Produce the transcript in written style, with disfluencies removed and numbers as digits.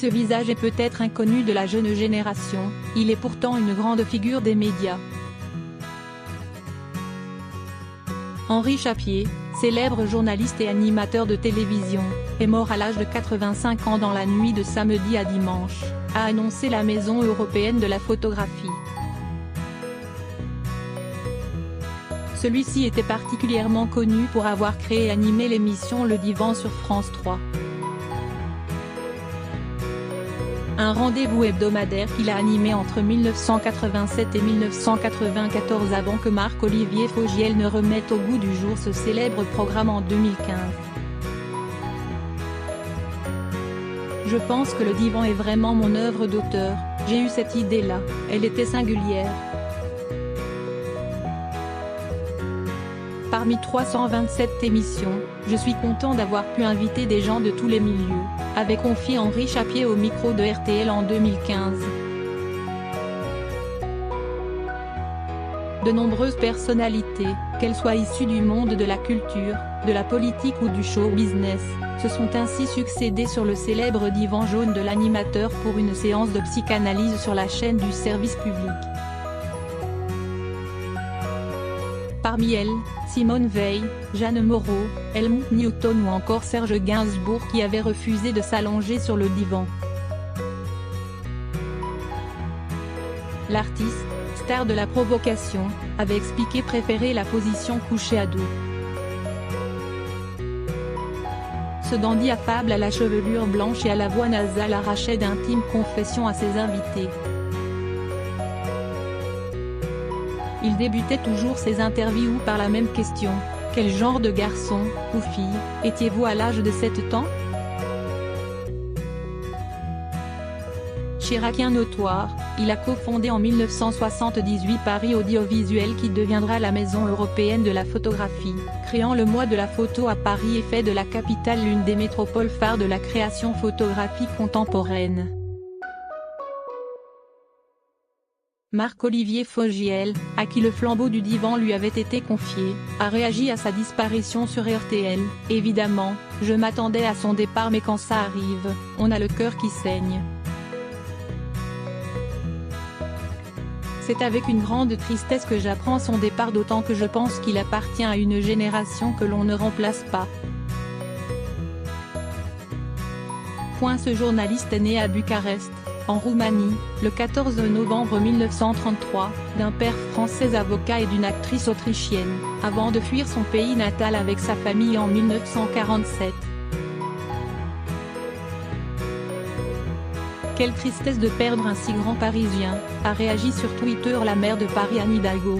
ce visage est peut-être inconnu de la jeune génération, il est pourtant une grande figure des médias. Henri Chapier, célèbre journaliste et animateur de télévision, est mort à l'âge de 85 ans dans la nuit de samedi à dimanche, a annoncé la Maison européenne de la photographie. Celui-ci était particulièrement connu pour avoir créé et animé l'émission Le Divan sur France 3. Un rendez-vous hebdomadaire qu'il a animé entre 1987 et 1994 avant que Marc-Olivier Fogiel ne remette au goût du jour ce célèbre programme en 2015. Je pense que Le Divan est vraiment mon œuvre d'auteur, j'ai eu cette idée-là, elle était singulière. Parmi 327 émissions, je suis content d'avoir pu inviter des gens de tous les milieux, avait confié Henri Chapier au micro de RTL en 2015. De nombreuses personnalités, qu'elles soient issues du monde de la culture, de la politique ou du show business, se sont ainsi succédés sur le célèbre divan jaune de l'animateur pour une séance de psychanalyse sur la chaîne du service public. Parmi elles, Simone Veil, Jeanne Moreau, Helmut Newton ou encore Serge Gainsbourg qui avait refusé de s'allonger sur le divan. L'artiste, star de la provocation, avait expliqué préférer la position couchée à dos. Ce dandy affable à la chevelure blanche et à la voix nasale arrachait d'intimes confessions à ses invités. Il débutait toujours ses interviews par la même question, quel genre de garçon, ou fille, étiez-vous à l'âge de 7 ans? Chiracien notoire, il a cofondé en 1978 Paris Audiovisuel qui deviendra la Maison européenne de la photographie, créant le mois de la photo à Paris et fait de la capitale l'une des métropoles phares de la création photographique contemporaine. Marc-Olivier Fogiel, à qui le flambeau du divan lui avait été confié, a réagi à sa disparition sur RTL. Évidemment, je m'attendais à son départ mais quand ça arrive, on a le cœur qui saigne. C'est avec une grande tristesse que j'apprends son départ d'autant que je pense qu'il appartient à une génération que l'on ne remplace pas. Ce journaliste est né à Bucarest, en Roumanie, le 14 novembre 1933, d'un père français avocat et d'une actrice autrichienne, avant de fuir son pays natal avec sa famille en 1947. Quelle tristesse de perdre un si grand Parisien, a réagi sur Twitter la maire de Paris Anne Hidalgo.